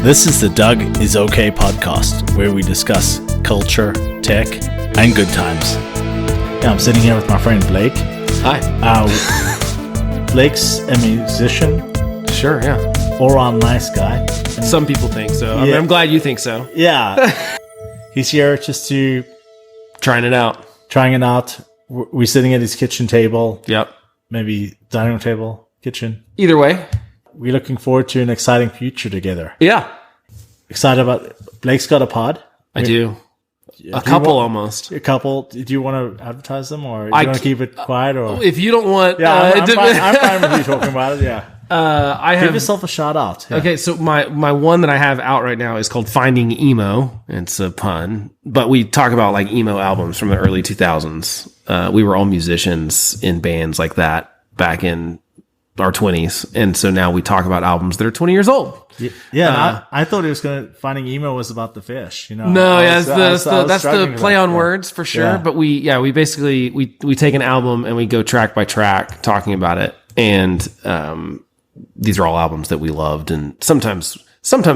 This is the Doug is Okay podcast, where we discuss culture, tech, and good times. Yeah, I'm sitting here with my friend Blake. Hi. Blake's a musician. Sure, yeah. All-around nice guy. And some people think so. I mean, I'm glad you think so. Yeah. He's here just to... Trying it out. We're sitting at his kitchen table. Yep. Maybe dining room table, kitchen. Either way. We're looking forward to an exciting future together. Yeah. Excited about... Blake's got a pod. I do. A couple almost. A couple. Do you want to advertise them, or do you want to keep it quiet? Or if you don't want... Yeah, I'm fine with you talking about it, yeah. Give yourself a shout out. Yeah. Okay, so my one that I have out right now is called Finding Emo. It's a pun. But we talk about like emo albums from the early 2000s. We were all musicians in bands like that back in our 20s. And so now we talk about albums that are 20 years old. Yeah, I thought it was Finding Emo was about the fish, you know. No, that's the play on words for sure. Yeah. But we basically we take an album and we go track by track talking about it. And these are all albums that we loved, and sometimes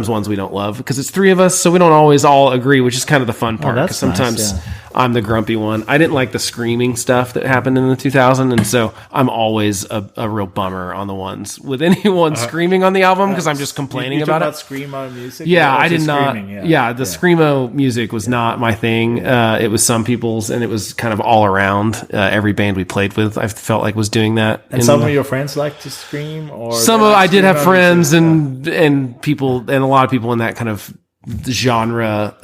ones we don't love because it's three of us, so we don't always all agree, which is kind of the fun part. Because sometimes nice, yeah. I'm the grumpy one. I didn't like the screaming stuff that happened in the 2000s, and so I'm always a real bummer on the ones with anyone screaming on the album because I'm just complaining about it. Screamo music? Yeah, I did not. The screamo music was not my thing. It was some people's, and it was kind of all around. Every band we played with, I felt like was doing that. And some of your friends like to scream, or I did have friends and people. And a lot of people in that kind of genre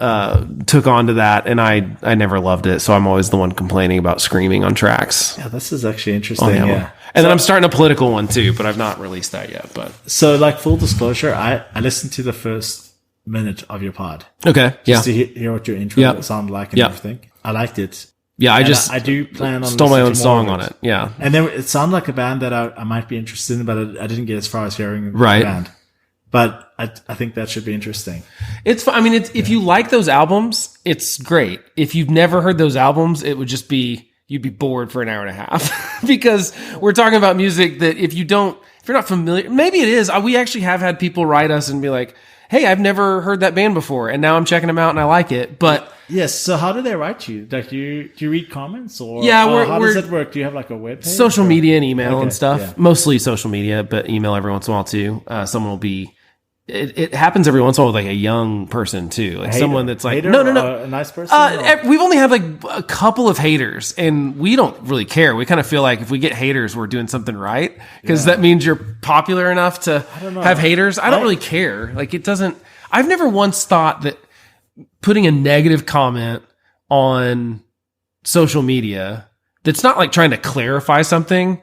took on to that, and I never loved it. So I'm always the one complaining about screaming on tracks. Yeah, this is actually interesting. Yeah, and then I'm starting a political one too, but I've not released that yet. But so, like, full disclosure, I listened to the first minute of your pod. Okay, just to hear what your intro sounded like and everything. I liked it. Yeah, I do plan on stole my own song on it. Yeah, and then it sounded like a band that I might be interested in, but I didn't get as far as hearing the band. But I think that should be interesting. It's fun. I mean, if you like those albums, it's great. If you've never heard those albums, it would just be, you'd be bored for an hour and a half because we're talking about music that if you're not familiar, maybe it is. We actually have had people write us and be like, hey, I've never heard that band before, and now I'm checking them out and I like it. But yes, so how do they write you? Like, do you read comments, or how does it work? Do you have like a web page? Social media and email and stuff. Yeah. Mostly social media, but email every once in a while too. Someone will be. It happens every once in a while with like a young person too, like someone that's like no, a nice person. We've only had like a couple of haters, and we don't really care. We kind of feel like if we get haters, we're doing something right because that means you're popular enough to have haters. I don't really care. Like, it doesn't. I've never once thought that putting a negative comment on social media that's not like trying to clarify something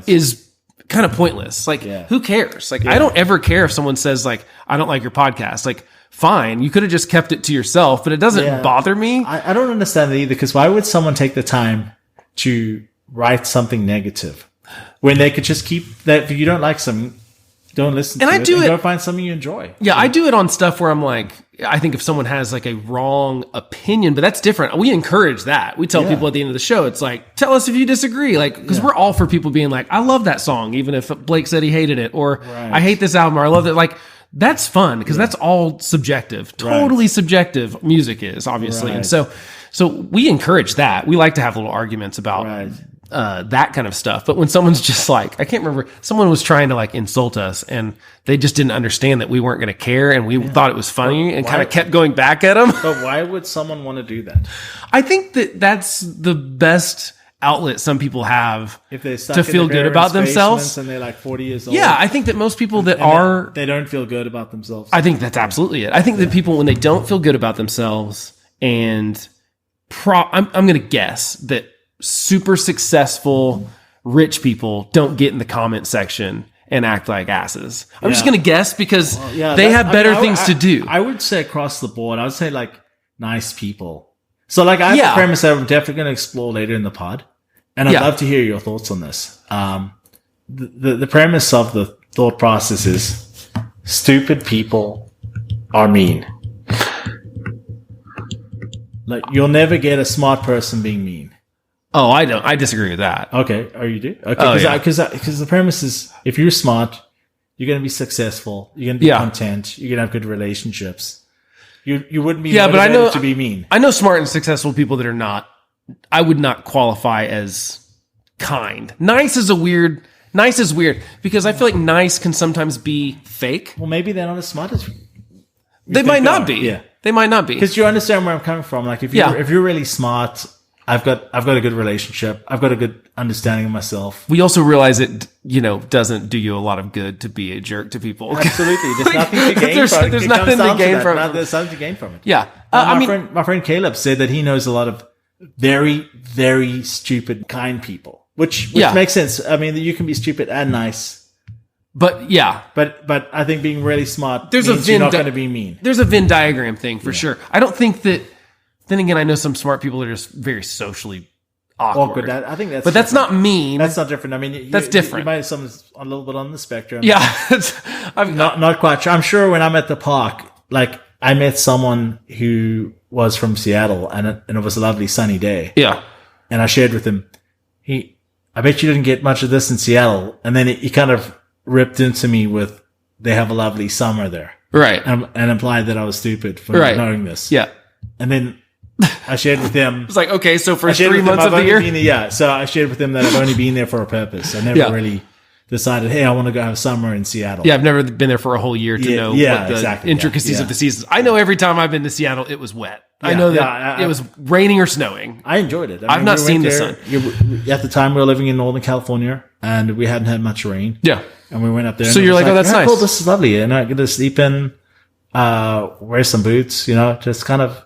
is kind of pointless. Like, who cares? Like, I don't ever care if someone says like, I don't like your podcast. Like, fine, you could have just kept it to yourself, but it doesn't bother me. I don't understand that either, because why would someone take the time to write something negative when they could just keep that? If you don't like something, don't listen to it. Go find something you enjoy. Yeah, I do it on stuff where I'm like, I think if someone has like a wrong opinion, but that's different. We encourage that. We tell people at the end of the show, it's like, tell us if you disagree. Like, because we're all for people being like, I love that song, even if Blake said he hated it, or I hate this album, or I love it. Like, that's fun because that's all subjective, totally subjective. Music is, obviously. And so we encourage that. We like to have little arguments about that kind of stuff. But when someone's just like, I can't remember, someone was trying to like insult us and they just didn't understand that we weren't going to care, and we thought it was funny and kind of kept going back at them. But why would someone want to do that? I think that's the best outlet some people have if they to feel good about themselves, and they're like 40 years old. Yeah, I think that most people they don't feel good about themselves. I think that's absolutely it. I think that people, when they don't feel good about themselves, and I'm going to guess that super successful rich people don't get in the comment section and act like asses. I'm just going to guess because they have better things to do. I would say across the board, I would say like nice people. So like, I have a premise that I'm definitely going to explore later in the pod, and I'd love to hear your thoughts on this. The premise of the thought process is stupid people are mean. Like, you'll never get a smart person being mean. Oh, I don't. I disagree with that. Okay. Oh, you do? Okay. Because the premise is, if you're smart, you're going to be successful. You're going to be content. You're going to have good relationships. You wouldn't be motivated but I know, to be mean. I know smart and successful people that are not, I would not qualify as kind. Nice is weird because I feel like nice can sometimes be fake. Well, maybe they're not as smart as they might not be. Yeah. They might not be. Because you understand where I'm coming from. Like if you're really smart, I've got a good relationship. I've got a good understanding of myself. We also realize it, doesn't do you a lot of good to be a jerk to people. Absolutely. There's nothing to gain from it. There's nothing to gain from it. There's something to gain from it. Yeah. My friend Caleb said that he knows a lot of very, very stupid, kind people, which makes sense. I mean, you can be stupid and nice. But yeah. But I think being really smart means you're not going to be mean. There's a Venn diagram thing for sure. I don't think that. Then again, I know some smart people that are just very socially awkward. I think that's. But that's not mean. That's not different. I mean, that's different. You might have someone a little bit on the spectrum. Yeah, I'm not quite sure. I'm sure when I'm at the park, like I met someone who was from Seattle, and it was a lovely sunny day. Yeah, and I shared with him. I bet you didn't get much of this in Seattle, and then he kind of ripped into me with, "They have a lovely summer there," right? And implied that I was stupid for not knowing this. Yeah, and then. I shared with him. It's like, okay, so for 3 months of the year? So I shared with him that I've only been there for a purpose. I never really decided, hey, I want to go have summer in Seattle. Yeah, I've never been there for a whole year to know what the intricacies of the seasons. I know every time I've been to Seattle, it was wet. I know that it was raining or snowing. I enjoyed it. I've not seen the sun. At the time, we were living in Northern California, and we hadn't had much rain. Yeah. And we went up there. So you're like, oh, that's nice. Cool, this is lovely. And I get to sleep in, wear some boots, just kind of,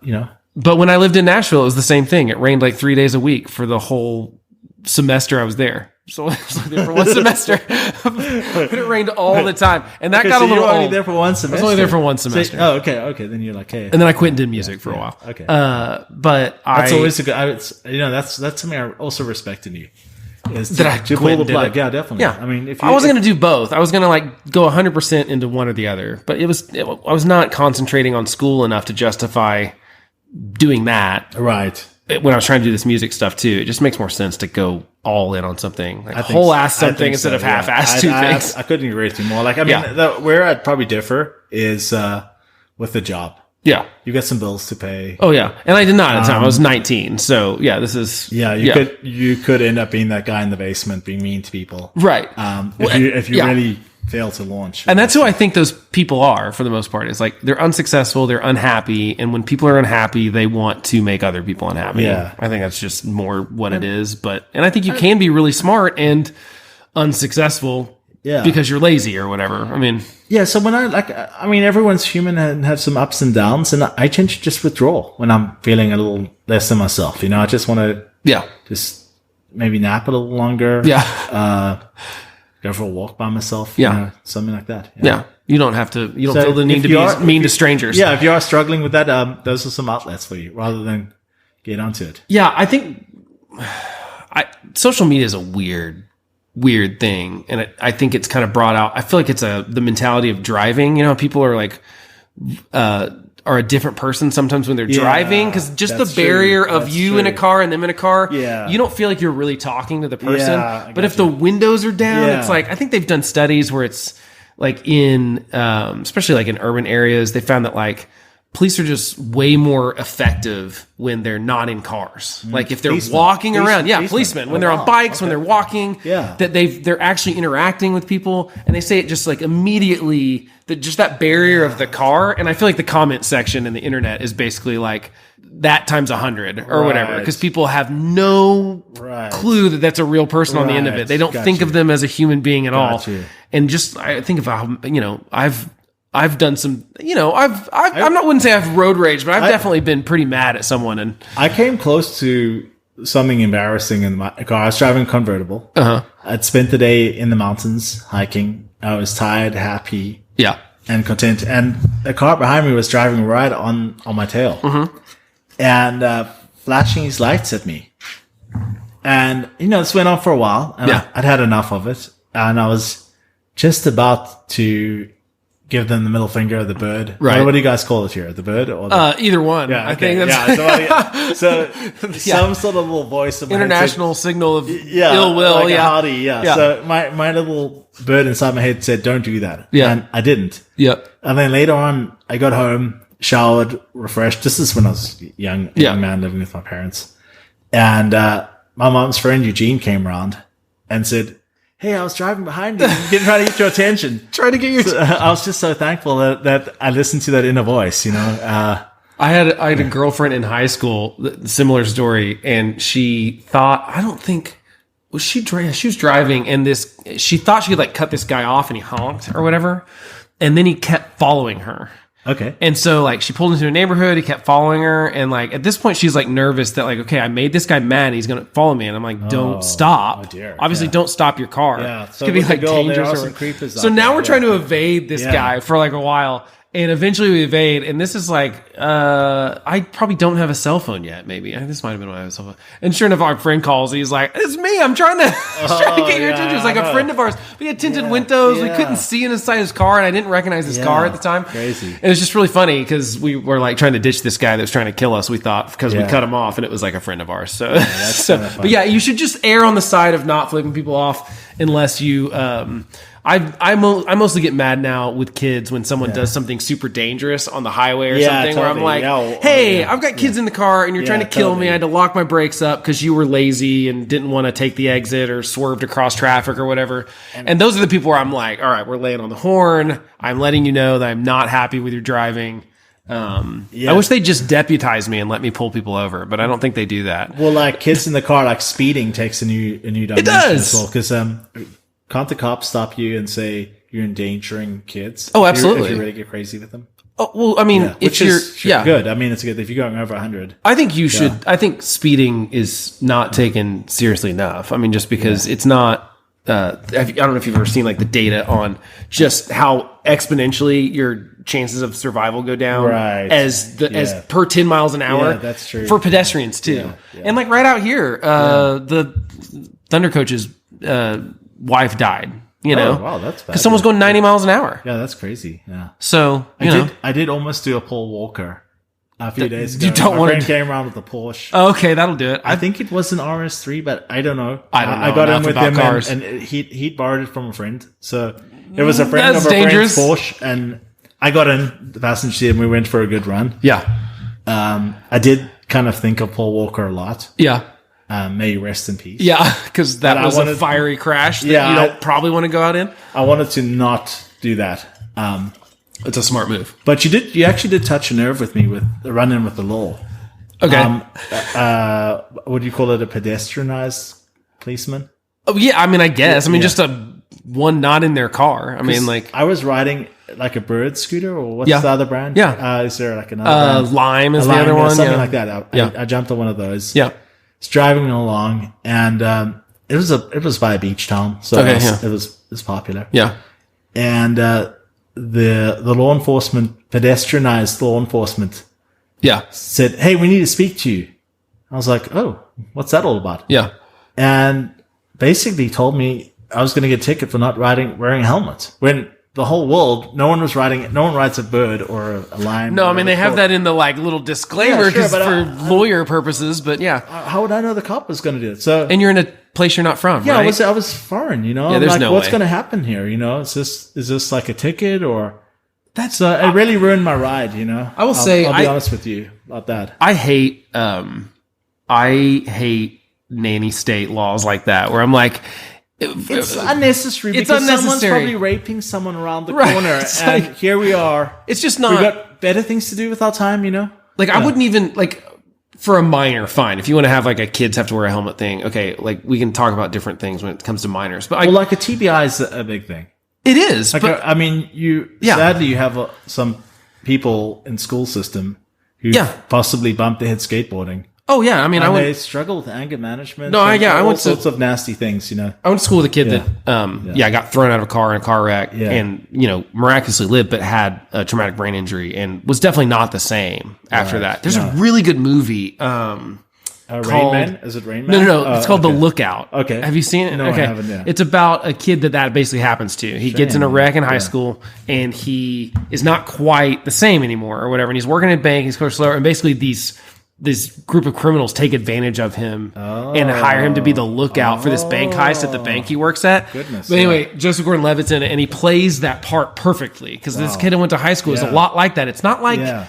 But when I lived in Nashville, it was the same thing. It rained like 3 days a week for the whole semester I was there. So I was there for one semester. But it rained all the time. And that got a little you were only old. there for one semester? I was only there for one semester. Okay. Then you're like, hey. And then I quit and did music for a while. Okay. But that's always a good, that's something I also respect in you. Is that I to pull the plug. Yeah, definitely. Yeah. I mean, I wasn't going to do both. I was going to go 100% into one or the other. But I was not concentrating on school enough to justify doing that. Right. When I was trying to do this music stuff too, it just makes more sense to go all in on something, like whole-ass something instead of half-ass two things. I couldn't agree with you more. Like, I mean, where I'd probably differ is with the job. Yeah. You got some bills to pay. Oh, yeah. And I did not at the time. I was 19. So, yeah, this is... Yeah, you could end up being that guy in the basement being mean to people. Right. If you really fail to launch. And that's who I think those people are, for the most part. It's like, they're unsuccessful, they're unhappy, and when people are unhappy, they want to make other people unhappy. Yeah. I think that's just more what it is. And I think you can be really smart and unsuccessful because you're lazy or whatever. I mean... Yeah, so when everyone's human and have some ups and downs, and I tend to just withdraw when I'm feeling a little less than myself. I just want to just maybe nap a little longer. Yeah. Go for a walk by myself. Yeah. Something like that. Yeah. You don't feel the need to be mean to strangers. Yeah, if you are struggling with that, those are some outlets for you rather than get onto it. Yeah, I think social media is a weird thing, and I think it's kind of brought out. I feel like it's the mentality of driving. People are like are a different person sometimes when they're driving, because just the barrier of you in a car and them in a car, you don't feel like you're really talking to the person. But if the windows are down, it's like, I think they've done studies where it's like in especially like in urban areas, they found that like police are just way more effective when they're not in cars. Like if they're walking around, policemen, when they're on bikes, when they're walking, that they're actually interacting with people, and they say it just like immediately, just that barrier of the car. And I feel like the comment section in the internet is basically like that times 100 or whatever, because people have no clue that that's a real person on the end of it. They don't think of them as a human being at all. And just, I think of how, I've done some, wouldn't say I've road rage, but I've definitely been pretty mad at someone. And I came close to something embarrassing in my car. I was driving a convertible. I'd spent the day in the mountains hiking. I was tired, happy, and content. And a car behind me was driving right on my tail, and flashing his lights at me. And this went on for a while, and I'd had enough of it, and I was just about to give them the middle finger or the bird. Right. What do you guys call it here? The bird or either one. Yeah, I okay. think that's So some sort of little voice of international signal of ill will. Like a howdy. So my little bird inside my head said, "Don't do that." Yeah. And I didn't. Yep. And then later on, I got home, showered, refreshed. This is when I was young man living with my parents. And my mom's friend Eugene came around and said, "Hey, I was driving behind you, trying to get your attention." Trying to get your attention. I was just so thankful that I listened to that inner voice, you know. I had a girlfriend in high school, similar story, and she thought, she was driving, and she thought she could like cut this guy off, and he honked or whatever, and then he kept following her. Okay. And so like she pulled into a neighborhood, he kept following her, and like at this point she's like nervous that like, okay, I made this guy mad, he's gonna follow me, and I'm like, don't stop. Oh dear. Obviously don't stop your car. Yeah. So it could be like dangerous. So now we're trying to evade this guy for like a while. And eventually we evade, and this is like, I probably don't have a cell phone yet, maybe. This might have been when I have a cell phone. And sure enough, our friend calls, he's like, "It's me, I'm trying to get your attention." It's like a friend of ours. We had tinted windows, we couldn't see inside his car, and I didn't recognize his car at the time. Crazy. It was just really funny, because we were like trying to ditch this guy that was trying to kill us, we thought, because we cut him off, and it was like a friend of ours. So, but yeah, you should just err on the side of not flipping people off, unless you, I mostly get mad now with kids when someone does something super dangerous on the highway or something, where I'm like, "Hey, I've got kids in the car and you're trying to kill me. I had to lock my brakes up because you were lazy and didn't want to take the exit or swerved across traffic or whatever." And those are the people where I'm like, "All right, we're laying on the horn. I'm letting you know that I'm not happy with your driving." I wish they'd just deputize me and let me pull people over, but I don't think they do that. Well, like kids in the car, like speeding takes a new dimension. It does. As well, because can't the cops stop you and say you're endangering kids? Oh, absolutely. If you really get crazy with them. Oh, well, I mean, if you're good. I mean, it's good if you're going over 100. I think you should. I think speeding is not taken seriously enough. I mean, just because it's not. I don't know if you've ever seen like the data on just how exponentially your chances of survival go down as per 10 miles an hour. Yeah, that's true. For pedestrians too. Yeah. And like right out here, the Thunder coach's wife died. You know, wow, that's bad. Because someone's going 90 miles an hour. Yeah, that's crazy. Yeah. So I did almost do a Paul Walker a few days ago. You don't My want friend to came around with a Porsche. Oh, okay, that'll do it. I think it was an RS3, but I don't know. I don't know. I got in with him, cars. and he'd borrowed it from a friend. So it was a friend of a dangerous. friend's Porsche, and I got in the passenger seat, and we went for a good run. Yeah. I did kind of think of Paul Walker a lot. Yeah. May he rest in peace. Yeah, because that was a fiery crash that you don't probably want to go out in. I wanted to not do that. It's a smart move. But you actually did touch a nerve with me with the run-in with the law. Okay. Would you call it a pedestrianized policeman? Oh, yeah, I mean, I guess. I mean, just one not in their car. I mean, like... I was riding like a Bird scooter, or what's the other brand? Yeah. Is there like another brand? Lime is the other one. Something like that. I jumped on one of those. Yeah. It's driving along, and it was by a beach town, so it was popular. Yeah. And the law enforcement, pedestrianized law enforcement, said, "Hey, we need to speak to you." I was like, "Oh, what's that all about?" Yeah. And basically told me I was going to get a ticket for not wearing a helmet. When the whole world, no one rides a bird or a lion. No, I mean, they have that in the like little disclaimer for lawyer purposes, but how would I know the cop was going to do it? So, and you're in a place you're not from, right? I was foreign, you know? Yeah, there's like, what's way. going to happen here? You know, is this like a ticket or that's, it really ruined my ride, you know? I'll be honest with you about that. I hate nanny state laws like that where I'm like, it's unnecessary because someone's probably raping someone around the corner, and like, here we are. It's just not. We've got better things to do with our time, you know? Like, I wouldn't even, like, for a minor, fine. If you want to have, like, a kids have to wear a helmet thing, okay, like, we can talk about different things when it comes to minors. But like a TBI is a big thing. It is. Like, but, I mean, sadly, you have some people in school system who possibly bumped their head skateboarding. Oh yeah, I mean, they struggle with anger management. No, I went sorts of nasty things. You know, I went to school with a kid that, got thrown out of a car in a car wreck, and miraculously lived, but had a traumatic brain injury, and was definitely not the same after that. There's a really good movie. called... Rain Man? Is it Rain Man? No. It's called The Lookout. Okay. Have you seen it? No, okay. I haven't, yeah. It's about a kid that basically happens to. He gets in a wreck in high school, and he is not quite the same anymore or whatever. And he's working at a bank. He's going slower. And basically this group of criminals take advantage of him and hire him to be the lookout for this bank heist at the bank he works at. Goodness. But anyway, Joseph Gordon-Levitt's in it, and he plays that part perfectly because this kid who went to high school is a lot like that. It's not like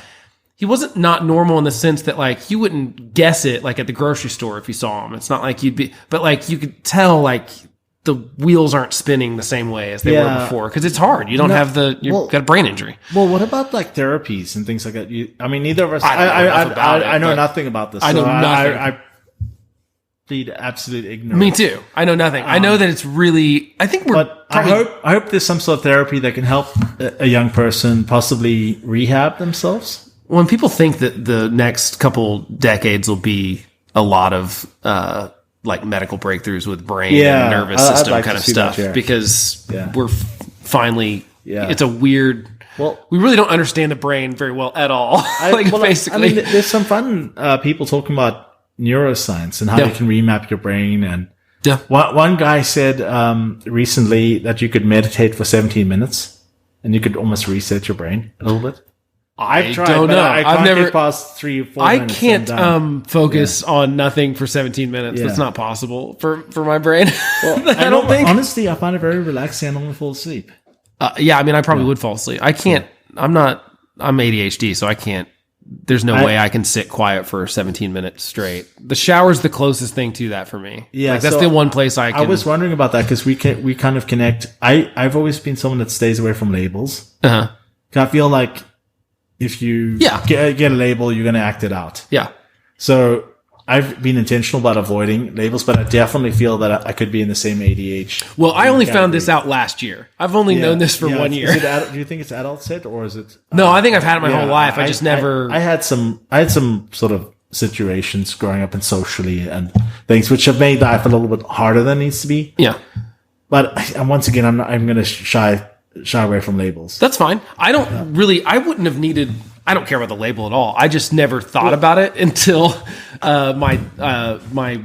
he wasn't not normal in the sense that like you wouldn't guess it like at the grocery store if you saw him. It's not like you'd be, but like you could tell like the wheels aren't spinning the same way as they were before because it's hard. You don't have you've got a brain injury. Well, what about like therapies and things like that? I mean, neither of us. I know nothing about this. I know nothing. I plead absolute ignorance. Me too. I know nothing. I know that it's really. I think we're. But I hope there's some sort of therapy that can help a young person possibly rehab themselves. When people think that the next couple decades will be a lot of like medical breakthroughs with brain and nervous system kind of stuff, because we're finally, it's a weird, we really don't understand the brain very well at all. Basically. I mean, there's some fun people talking about neuroscience and how you can remap your brain. And one guy said recently that you could meditate for 17 minutes and you could almost reset your brain a little bit. I've tried, don't know. I've never get past 3 or 4 minutes. I can't focus on nothing for 17 minutes. That's not possible for my brain. Well, I don't think. Honestly, I find it very relaxing. I normally fall asleep. I mean, I probably would fall asleep. I can't. I'm ADHD, so I can't. There's no way I can sit quiet for 17 minutes straight. The shower's the closest thing to that for me. Yeah, like, that's the one place I can. I was wondering about that because we kind of connect. I've always been someone that stays away from labels. I feel like if you get a label, you're going to act it out. Yeah. So I've been intentional about avoiding labels, but I definitely feel that I could be in the same ADHD. Well, I only found this out last year. I've only known this for 1 year. Do you think it's adult set or is it? No, I think I've had it my whole life. I just never. I had some sort of situations growing up and socially and things which have made life a little bit harder than it needs to be. Yeah. But once again, I'm going to shy away from labels. That's fine. I don't really, I wouldn't have needed, I don't care about the label at all. I just never thought about it until my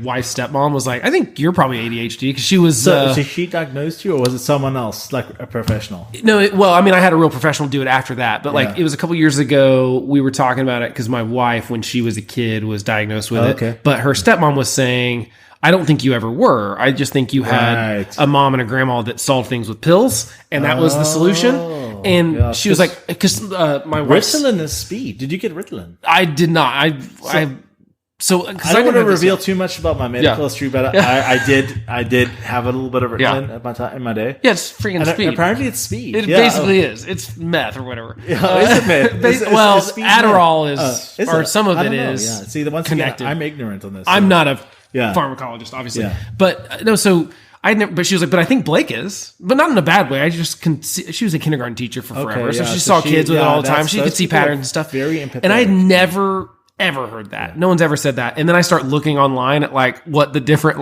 wife's stepmom was like, I think you're probably ADHD because she was. So she diagnosed you or was it someone else, like a professional? No, I mean, I had a real professional do it after that. But like it was a couple years ago, we were talking about it because my wife, when she was a kid, was diagnosed with it. But her stepmom was saying, I don't think you ever were. I just think you had a mom and a grandma that solved things with pills, and that was the solution. And she was like, because my wife. Ritalin is speed. Did you get Ritalin? I did not. I don't want to reveal too much about my medical history, but I did have a little bit of Ritalin at my time in my day. Yeah, it's freaking speed. Apparently, it's speed. It basically is. It's meth or whatever. Is it meth? Adderall is, or some of it is. Yeah. See, the ones connected. I'm ignorant on this. I'm not a pharmacologist, obviously, but no. So I never. But she was like, but I think Blake is, but not in a bad way. I just can see, she was a kindergarten teacher for forever, so she saw kids with it all the time. She could see patterns and stuff. Very empathetic. And I had never ever heard that. No one's ever said that. And then I start looking online at like what the different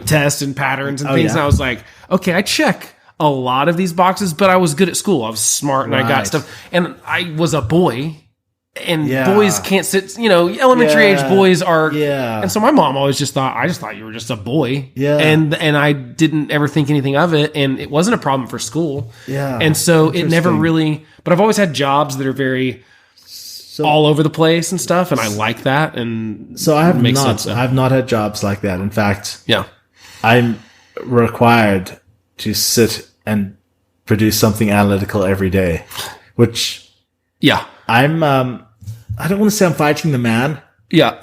tests and patterns and things. And I was like, okay, I check a lot of these boxes, but I was good at school. I was smart and I got stuff. And I was a boy. And boys can't sit, elementary age boys are. Yeah. And so my mom always I just thought you were just a boy. Yeah. And I didn't ever think anything of it. And it wasn't a problem for school. Yeah. And so it never really, but I've always had jobs that are very all over the place and stuff. And I like that. And so I've not had jobs like that. In fact, I'm required to sit and produce something analytical every day, which I'm, I don't want to say I'm fighting the man. Yeah.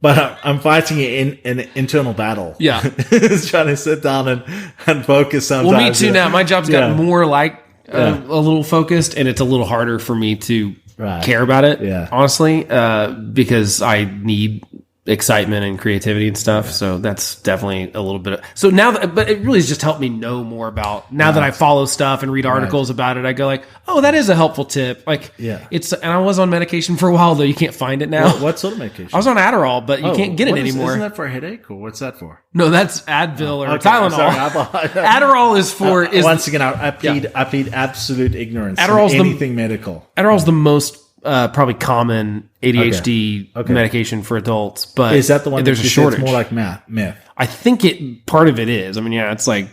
But I'm fighting an internal battle. Yeah. It's trying to sit down and focus sometimes. Well, me too now. My job's got more like a little focused, and it's a little harder for me to care about it, honestly, because I need excitement and creativity and stuff. So that's definitely a little bit so now but it really has just helped me know more about now that I follow stuff and read articles about it. I go like, oh, that is a helpful tip. Like and I was on medication for a while though. You can't find it now. What sort of medication? I was on Adderall, but you can't get it anymore. Isn't that for a headache or what's that for? No, that's Advil or Tylenol. Adderall is for once again I plead absolute ignorance. Adderall's anything medical. Adderall's the most probably common ADHD medication for adults, but is that the one? There's a shortage. It's more like myth. I think part of it is. I mean, yeah, it's like,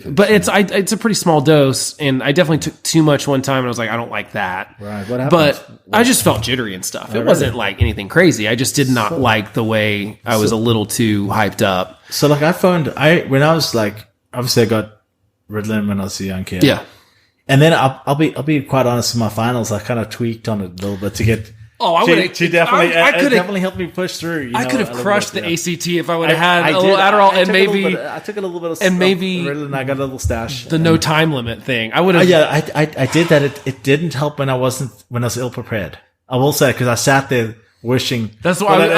but it's a pretty small dose, and I definitely took too much one time, and I was like, I don't like that. Right. What happened? But I just felt jittery and stuff. It wasn't like anything crazy. I just did not like the way I was a little too hyped up. So like when I was like, obviously I got Ritalin when I was a young kid. Yeah. And then I'll be quite honest, in my finals, I kind of tweaked on it a little bit to get. Oh, I would have. She definitely helped me push through. I could have crushed the ACT if I would have had a little Adderall and maybe. I took a little bit of and maybe Ritalin. I got a little stash. The no time limit thing. I would have. Yeah, I did that. It didn't help when I was ill prepared. I will say, because I sat there wishing. That's why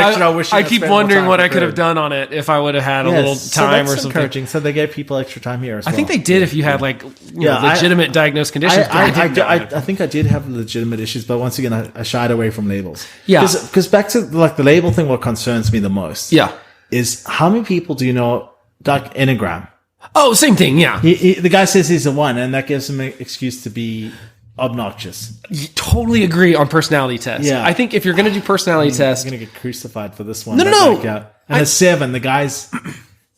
I keep wondering what I could have done on it if I would have had a little time or something. Encouraging. So they gave people extra time here as well. I think they did if you had like legitimate diagnosed conditions. I think I did have legitimate issues, but once again, I shied away from labels. Yeah, because back to like the label thing, what concerns me the most, is how many people do you know like Enneagram? Oh, same thing. Yeah, the guy says he's a 1, and that gives him an excuse to be obnoxious. Totally agree on personality tests. Yeah. I think if you're going to do personality tests, I'm going to get crucified for this one. No. And a 7, the guy's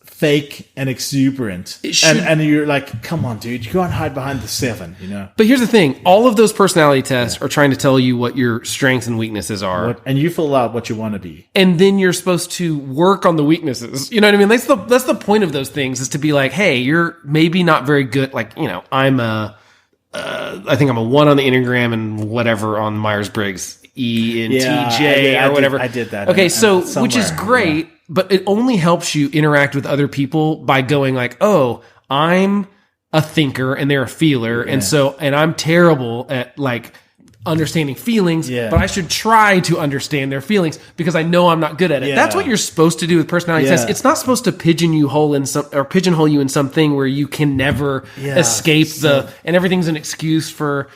fake and exuberant. And you're like, come on, dude, you can't hide behind the 7, you know? But here's the thing. All of those personality tests are trying to tell you what your strengths and weaknesses are. And you fill out what you want to be. And then you're supposed to work on the weaknesses. You know what I mean? That's the point of those things, is to be like, hey, you're maybe not very good. Like, you know, I think I'm a 1 on the Enneagram and whatever on Myers-Briggs, ENTJ or whatever. I did that. Okay, so which is great, but it only helps you interact with other people by going like, oh, I'm a thinker and they're a feeler, and I'm terrible at like understanding feelings, but I should try to understand their feelings because I know I'm not good at it. That's what you're supposed to do with personality tests. It's not supposed to pigeonhole you in something where you can never escape and everything's an excuse for,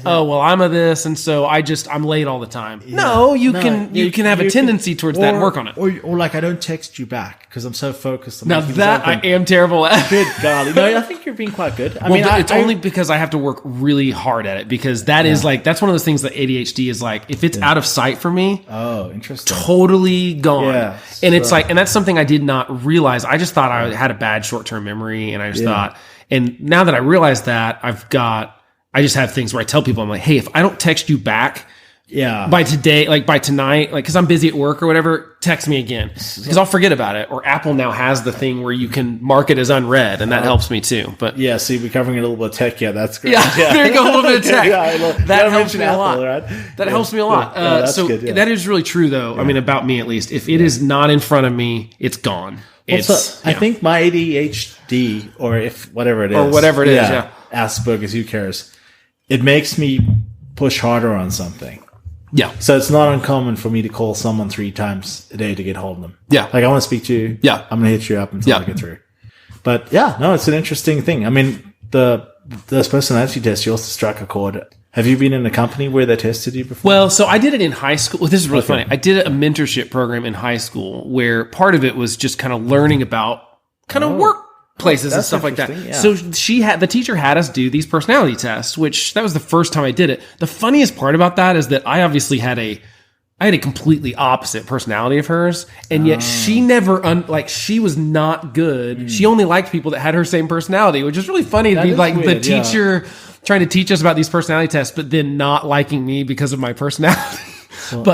oh, well, I'm a this, and so I'm late all the time. No, you can have a tendency towards that and work on it. Or like, I don't text you back because I'm so focused on now that I am terrible at. Good golly. No, I think you're being quite good. It's only because I have to work really hard at it, because that is like, that's one of those things that ADHD is like, if it's out of sight for me, oh, interesting, totally gone. Yeah, and it's like, and that's something I did not realize. I just thought I had a bad short-term memory, and I just thought, and now that I realize that, I just have things where I tell people, I'm like, hey, if I don't text you back by today, like by tonight, like, cause I'm busy at work or whatever, text me again, because I'll forget about it. Or Apple now has the thing where you can mark it as unread, and that helps me too. But yeah, see, we're covering a little bit of tech. Yeah, that's great. Yeah, there you go, a little bit of tech. That helps me a lot. Right? That helps me a lot. So good, that is really true though. I mean, about me at least, if it is not in front of me, it's gone. I think my ADHD, or if whatever it is, Asperger's, who cares? It makes me push harder on something. Yeah. So it's not uncommon for me to call someone 3 times a day to get hold of them. Yeah. Like, I want to speak to you. Yeah. I'm going to hit you up until I get through. But yeah, no, it's an interesting thing. I mean, this personality test, you also struck a chord. Have you been in a company where they tested you before? Well, so I did it in high school. Well, this is really funny. I did a mentorship program in high school where part of it was just kind of learning about kind of work places and stuff like that. Yeah. So the teacher had us do these personality tests, which that was the first time I did it. The funniest part about that is that I obviously had a completely opposite personality of hers, and yet she never she was not good. She only liked people that had her same personality, which is really funny to be like weird, the teacher trying to teach us about these personality tests, but then not liking me because of my personality.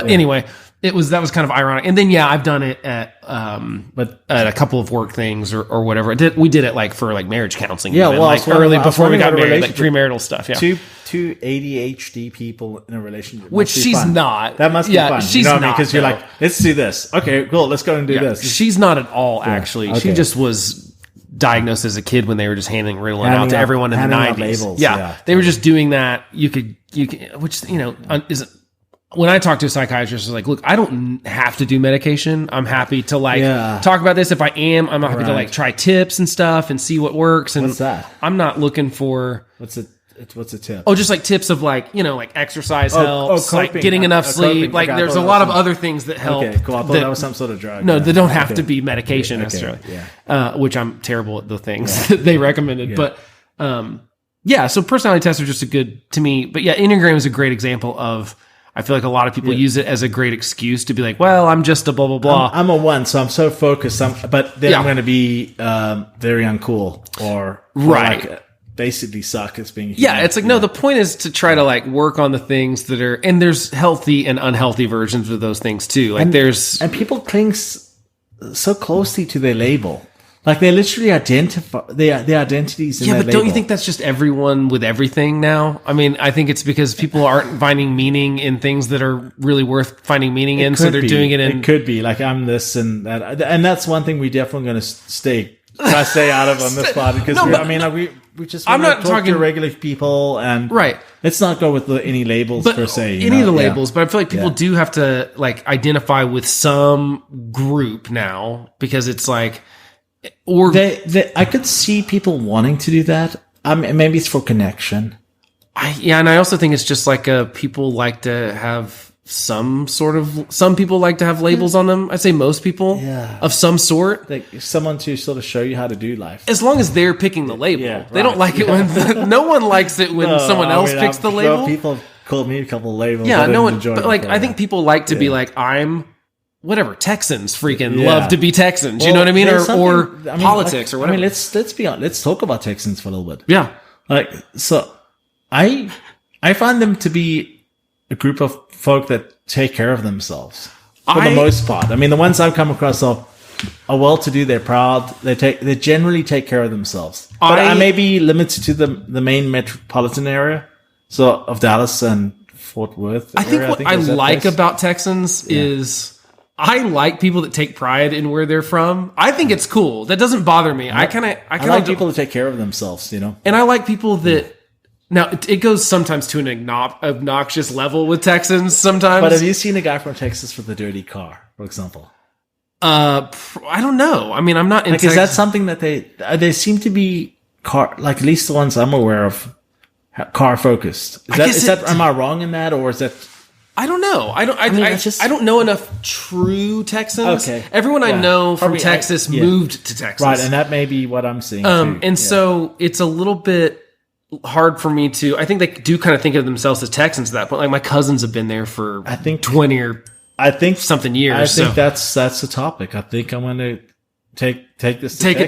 Anyway, that was kind of ironic. And then I've done it at a couple of work things or whatever. We did it like for like marriage counseling. Yeah, even, like early before we got married, like premarital stuff. Yeah, two ADHD people in a relationship, which she's not. That must be fun. She's not, because you're like, let's do this. Okay, cool. Let's go and do this. She's not at all. Actually, she just was diagnosed as a kid when they were just handing Ritalin out to everyone in the 90s. They were just doing that. You can, which is. When I talk to a psychiatrist, it's like, look, I don't have to do medication. I'm happy to talk about this. If I am, I'm happy to try tips and stuff and see what works. And what's that? I'm not looking for what's a tip? Oh, just like tips of like exercise helps, like getting enough sleep. Like there's a lot of other things that help. Okay, cool. I thought that was some sort of drug. No, they don't have to be medication necessarily. Which I'm terrible at the things that they recommended. But so personality tests are just to me. But Enneagram is a great example of. I feel like a lot of people use it as a great excuse to be like, well, I'm just a blah, blah, blah. I'm a 1, so I'm so focused. But then I'm going to be very uncool or like, basically suck as being human. Yeah, it's like, no, the point is to try to like work on the things that are, and there's healthy and unhealthy versions of those things too. Like and people cling so closely to their label. Like they literally identify their identities in their label. Yeah, but don't you think that's just everyone with everything now? I mean, I think it's because people aren't finding meaning in things that are really worth finding meaning in, so they're doing it in... It could be, like I'm this and that. And that's one thing we definitely going to try to stay out of on this pod, because we just want to talk to regular people, and let's not go with any labels per se. Any of the labels, but I feel like people do have to like identify with some group now, because it's like... Or I could see people wanting to do that. Maybe it's for connection. And I also think it's just like people like to have some people like to have labels on them. I'd say most people of some sort. Like someone to sort of show you how to do life. As long as they're picking the label. They don't like it when no one likes it when someone else picks the label. People called me a couple of labels. Yeah, no one. But like, I think people like to be like, I'm... whatever, Texans freaking love to be Texans. You know what I mean? Or politics or whatever. I mean, let's be honest. Let's talk about Texans for a little bit. Yeah. Like, so I find them to be a group of folk that take care of themselves for the most part. I mean, the ones I've come across are well-to-do. They're proud. They generally take care of themselves. But I may be limited to the main metropolitan area, so of Dallas and Fort Worth. I think what I like about Texans is... I like people that take pride in where they're from. I think it's cool. That doesn't bother me. I like people that take care of themselves, you know? And I like people that... Now, it goes sometimes to an obnoxious level with Texans sometimes. But have you seen a guy from Texas with a dirty car, for example? I don't know. I mean, I'm not in Texas. Is that something that they seem to be like at least the ones I'm aware of, car focused? Am I wrong in that, or is that... I don't know. I don't know enough true Texans. Okay. Everyone I know from Texas moved to Texas. Right, and that may be what I'm seeing too. So it's a little bit hard for me to... I think they do kind of think of themselves as Texans at that point. Like my cousins have been there for 20 or something years. I think that's the topic. I think I'm going to take it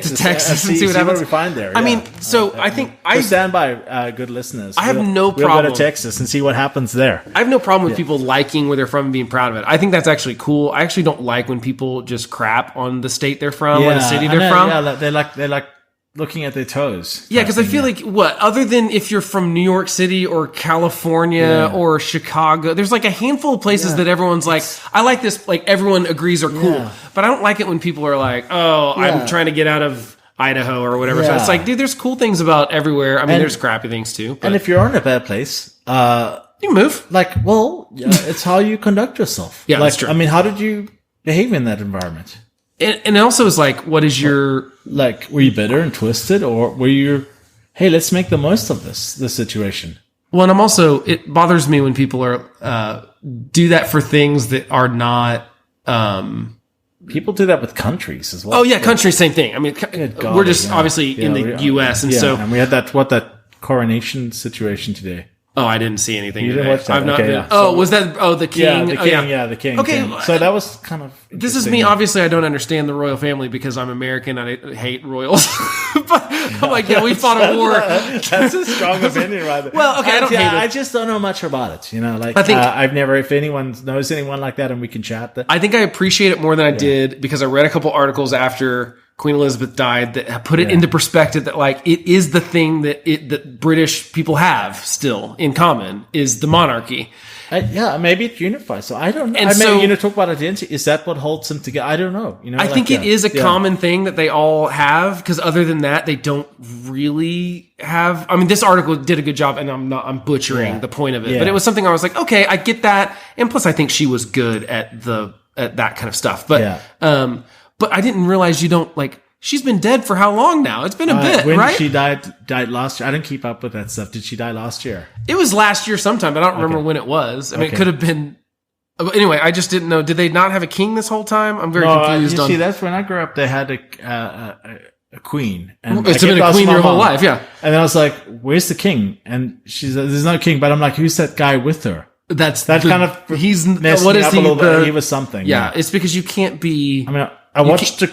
to Texas and see what happens. What we find there. I mean, so I think I stand by good listeners. I have no problem. We'll go to Texas and see what happens there. I have no problem with people liking where they're from and being proud of it. I think that's actually cool. I actually don't like when people just crap on the state they're from or the city they're from. Yeah, they like looking at their toes. Yeah, because I feel like other than if you're from New York City or California or Chicago, there's like a handful of places that everyone's like, I like this, like everyone agrees are cool. Yeah. But I don't like it when people are like, I'm trying to get out of Idaho or whatever. Yeah. So it's like, dude, there's cool things about everywhere. I mean, there's crappy things too. But. And if you're in a bad place, you move. Like, it's how you conduct yourself. Yeah, like, that's true. I mean, how did you behave in that environment? And it also is like, what is your... Like, were you bitter and twisted, or were you, hey, let's make the most of this situation? Well, and I'm also... It bothers me when people are do that for things that are not... People do that with countries as well. Oh, yeah, countries, same thing. I mean, we're just obviously in the U.S., and so... And we had that coronation situation today. Oh, I didn't see anything. You didn't watch that? I've not been. Oh, was that? Oh, the king. Yeah, the king. Okay, so that was kind of. This is me. Obviously, I don't understand the royal family because I'm American. I hate royals. But I'm like, we fought a war. That's a strong opinion, right there. Well, okay, I don't hate it. I just don't know much about it. You know, like I think I've never. If anyone knows anyone like that, and we can chat. I think I appreciate it more than I did because I read a couple articles after Queen Elizabeth died that put it into perspective that like it is the thing that British people have still in common is the monarchy. Maybe it unifies. So I don't know. And talk about identity. Is that what holds them together? I don't know. I think it is a common thing that they all have because other than that, they don't really have. I mean, this article did a good job, and I'm butchering the point of it, but it was something I was like, okay, I get that, and plus, I think she was good at that kind of stuff. But but I didn't realize you don't like. She's been dead for how long now? It's been a bit, when right? She died last year. I didn't keep up with that stuff. Did she die last year? It was last year sometime, but I don't remember when it was. I mean, it could have been. Anyway, I just didn't know. Did they not have a king this whole time? I'm very confused. See, that's when I grew up. They had a queen. And it's been a queen your whole life, yeah. And I was like, "Where's the king?" And she said, "There's no king." But I'm like, "Who's that guy with her?" that kind of he's messed what me is up he? a little bit. He was something. Yeah, it's because you can't be. I mean, I watched the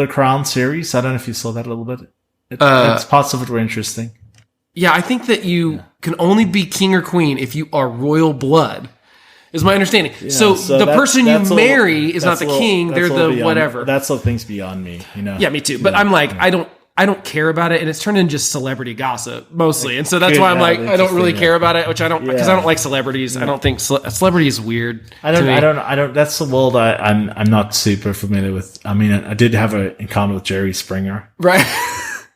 Crown series. I don't know if you saw that a little bit. It's parts of it were interesting. Yeah, I think that you can only be king or queen if you are royal blood. Is my understanding. Yeah, so the person you marry is not the king; they're the whatever. That's all things beyond me, you know. Yeah, me too. But I'm like, I don't care about it, and it's turned into just celebrity gossip mostly, and so that's why I'm like, I don't really care about it, which I don't because I don't like celebrities. I don't think celebrity is weird. I don't. That's the world I'm not super familiar with. I mean, I did have an encounter with Jerry Springer, right?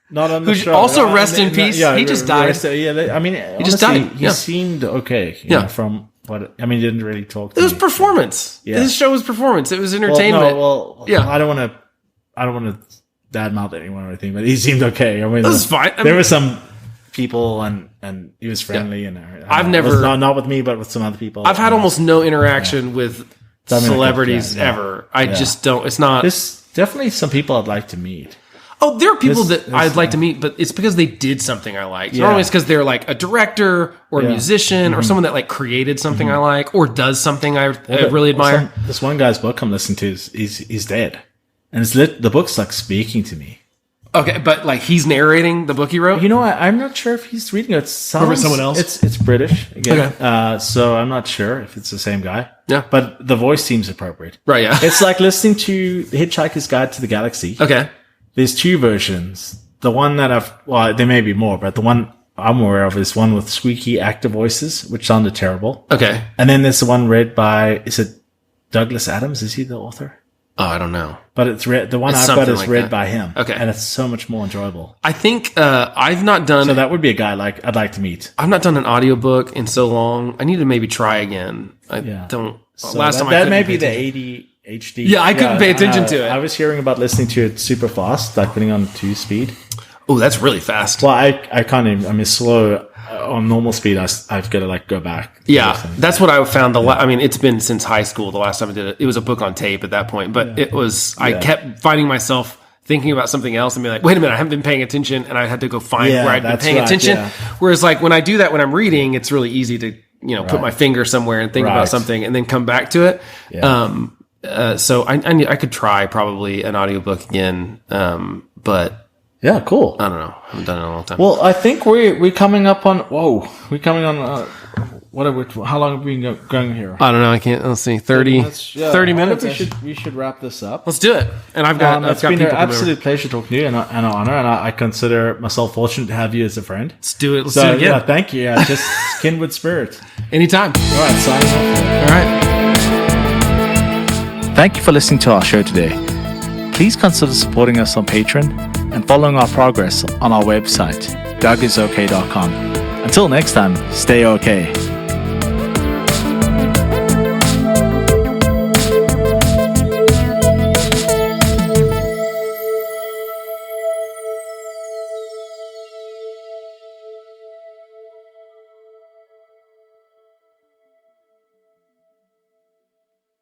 Not on the show. Also, rest in peace. He just died. Yeah, I mean, he just died. He seemed okay. You know, from what I mean, he didn't really talk to me. It was performance. Yeah. This show was performance. It was entertainment. Yeah. I don't want to badmouth anyone or anything, but he seemed okay. I mean, this is fine. There were some people and he was friendly and I've never not with me, but with some other people. I've had almost no interaction with celebrities ever. I just don't. It's not. There's definitely some people I'd like to meet. Oh, there are people that I'd like to meet, but it's because they did something I like. Normally it's because they're like a director or a musician or someone that like created something I like or does something I really admire. This one guy's book I'm listening to he's dead. And the book's like speaking to me. Okay, but like he's narrating the book he wrote? You know, I'm not sure if he's reading it. It sounds, someone else? It's British again. Okay. So I'm not sure if it's the same guy. Yeah. But the voice seems appropriate. Right, yeah. It's like listening to The Hitchhiker's Guide to the Galaxy. Okay. There's two versions. The one that there may be more, but the one I'm aware of is one with squeaky actor voices, which sounded terrible. Okay. And then there's the one read by, is it Douglas Adams? Is he the author? Oh, I don't know. But it's the one I've got is read by him. Okay. And it's so much more enjoyable. I think I've not done... So that would be a guy I'd like to meet. I've not done an audiobook in so long. I need to maybe try again. I don't... So last time that may be the ADHD. Yeah, I couldn't pay attention to it. I was hearing about listening to it super fast, like putting on 2 speed. Oh, that's really fast. Well, I can't even... I mean, slow... on normal speed, I've got to like go back. Yeah, that's what I found. I mean, it's been since high school. The last time I did it, it was a book on tape at that point. But it was. I kept finding myself thinking about something else and be like, "Wait a minute, I haven't been paying attention," and I had to go find where I'd been paying attention. Yeah. Whereas, like when I do that when I'm reading, it's really easy to put my finger somewhere and think about something and then come back to it. Yeah. So I could try probably an audiobook again, but. Yeah, cool. I don't know. I haven't done it in a long time. Well, I think we're coming up on. We're coming on. How long have we been going here? I don't know. I can't. Let's see. 30 minutes. We should wrap this up. Let's do it. And I've got. It's been an absolute pleasure talking to you and an honor, and I consider myself fortunate to have you as a friend. Let's do it. Let's do it again. Yeah, thank you. Yeah, just kindred spirit. Anytime. All right. Signing off. All right. Thank you for listening to our show today. Please consider supporting us on Patreon and following our progress on our website, dougisok.com. Until next time, stay okay.